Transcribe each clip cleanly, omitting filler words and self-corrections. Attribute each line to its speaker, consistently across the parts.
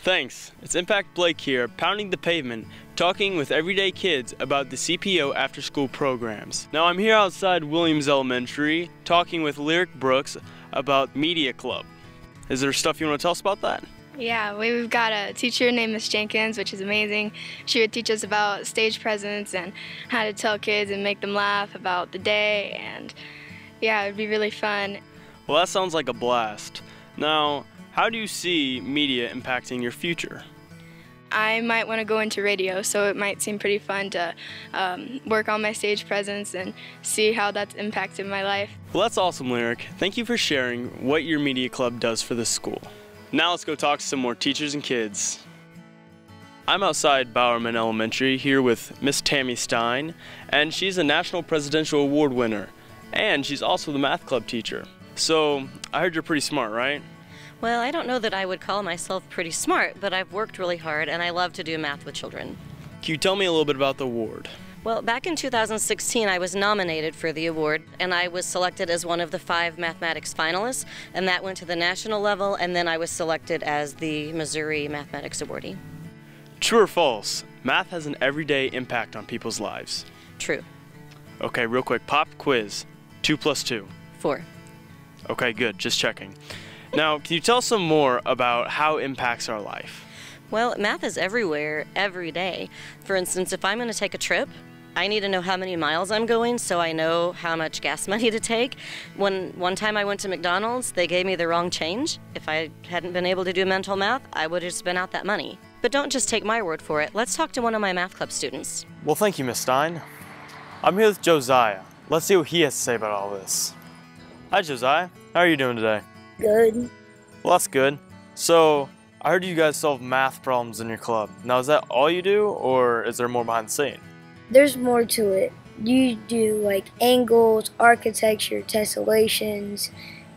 Speaker 1: Thanks. It's Impact Blake here, pounding the pavement, talking with everyday kids about the CPO after-school programs. Now I'm here outside Williams Elementary, talking with Lyric Brooks about Media Club. Is there stuff you want to tell us about that?
Speaker 2: Yeah, we've got a teacher named Miss Jenkins, which is amazing. She would teach us about stage presence and how to tell kids and make them laugh about the day, and yeah, it would be really fun.
Speaker 1: Well, that sounds like a blast. Now, how do you see media impacting your future?
Speaker 2: I might want to go into radio, so it might seem pretty fun to work on my stage presence and see how that's impacted my life.
Speaker 1: Well, that's awesome, Lyric. Thank you for sharing what your media club does for the school. Now let's go talk to some more teachers and kids. I'm outside Bowerman Elementary here with Miss Tammy Stein, and she's a National Presidential Award winner, and she's also the math club teacher. So, I heard you're pretty smart, right?
Speaker 3: Well, I don't know that I would call myself pretty smart, but I've worked really hard and I love to do math with children.
Speaker 1: Can you tell me a little bit about the award?
Speaker 3: Well, back in 2016, I was nominated for the award, and I was selected as one of the 5 mathematics finalists, and that went to the national level, and then I was selected as the Missouri Mathematics Awardee.
Speaker 1: True or false? Math has an everyday impact on people's lives.
Speaker 3: True.
Speaker 1: Okay, real quick, pop quiz. 2 plus 2.
Speaker 3: 4.
Speaker 1: Okay, good, just checking. Now, can you tell us some more about how it impacts our life?
Speaker 3: Well, math is everywhere, every day. For instance, if I'm going to take a trip, I need to know how many miles I'm going so I know how much gas money to take. One time I went to McDonald's, they gave me the wrong change. If I hadn't been able to do mental math, I would have spent out that money. But don't just take my word for it. Let's talk to one of my math club students.
Speaker 1: Well, thank you, Miss Stein. I'm here with Josiah. Let's see what he has to say about all this. Hi, Josiah. How are you doing today?
Speaker 4: Good.
Speaker 1: Well, that's good. So, I heard you guys solve math problems in your club. Now, is that all you do, or is there more behind the scene?
Speaker 4: There's more to it. You do like angles, architecture, tessellations,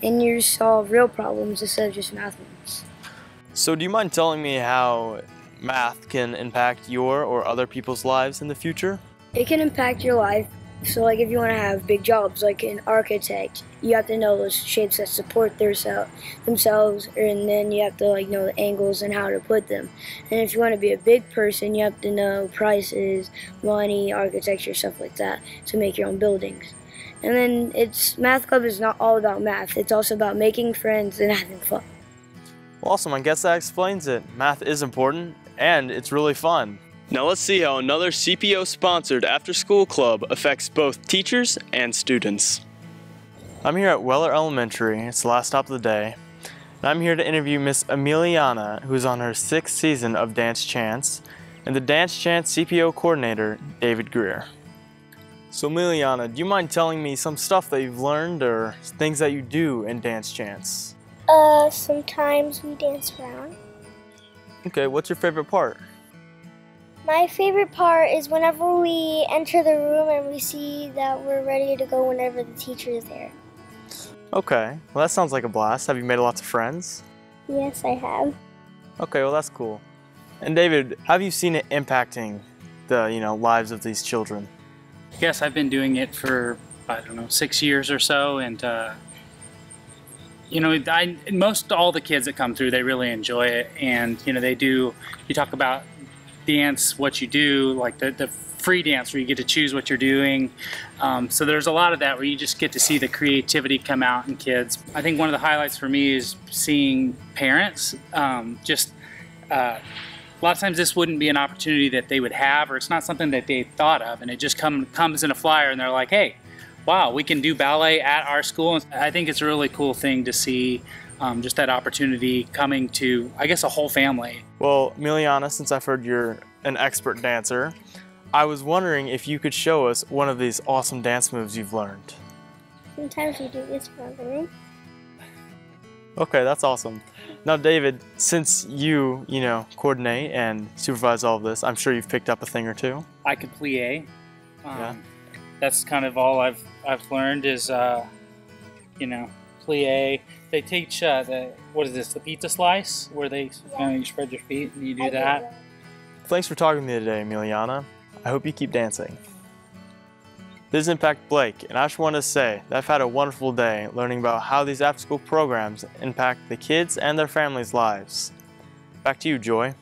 Speaker 4: and you solve real problems instead of just math ones.
Speaker 1: So, do you mind telling me how math can impact your or other people's lives in the future?
Speaker 4: It can impact your life. So like if you want to have big jobs like an architect, you have to know those shapes that support themselves, and then you have to like know the angles and how to put them. And if you want to be a big person, you have to know prices, money, architecture, stuff like that to make your own buildings. And then math club is not all about math. It's also about making friends and having fun.
Speaker 1: Well, awesome. I guess that explains it. Math is important and it's really fun. Now let's see how another CPO-sponsored after-school club affects both teachers and students. I'm here at Weller Elementary. It's the last stop of the day. And I'm here to interview Miss Emiliana, who's on her 6th season of Dance Chance, and the Dance Chance CPO coordinator, David Greer. So Emiliana, do you mind telling me some stuff that you've learned or things that you do in Dance Chance?
Speaker 5: Sometimes we dance around.
Speaker 1: Okay, what's your favorite part?
Speaker 5: My favorite part is whenever we enter the room and we see that we're ready to go whenever the teacher is there.
Speaker 1: Okay, well that sounds like a blast. Have you made lots of friends?
Speaker 5: Yes, I have.
Speaker 1: Okay, well that's cool. And David, have you seen it impacting the lives of these children?
Speaker 6: Yes, I've been doing it for, 6 years or so, and most all the kids that come through, they really enjoy it, and they do. You talk about dance, what you do, like the free dance where you get to choose what you're doing. So there's a lot of that where you just get to see the creativity come out in kids. I think one of the highlights for me is seeing parents. A lot of times this wouldn't be an opportunity that they would have, or it's not something that they thought of, and it just comes in a flyer and they're like, hey, wow, we can do ballet at our school. And I think it's a really cool thing to see just that opportunity coming to, I guess, a whole family.
Speaker 1: Well, Emiliana, since I've heard you're an expert dancer, I was wondering if you could show us one of these awesome dance moves you've learned.
Speaker 5: Sometimes we do this around the room.
Speaker 1: Okay, that's awesome. Now, David, since you coordinate and supervise all of this, I'm sure you've picked up a thing or two.
Speaker 6: I could plie.
Speaker 1: Yeah.
Speaker 6: That's kind of all I've learned is, plie. They teach the pizza slice, where you spread your feet and you do that.
Speaker 1: Thanks for talking to me today, Emiliana. I hope you keep dancing. This is Impact Blake, and I just want to say that I've had a wonderful day learning about how these after-school programs impact the kids and their families' lives. Back to you, Joy.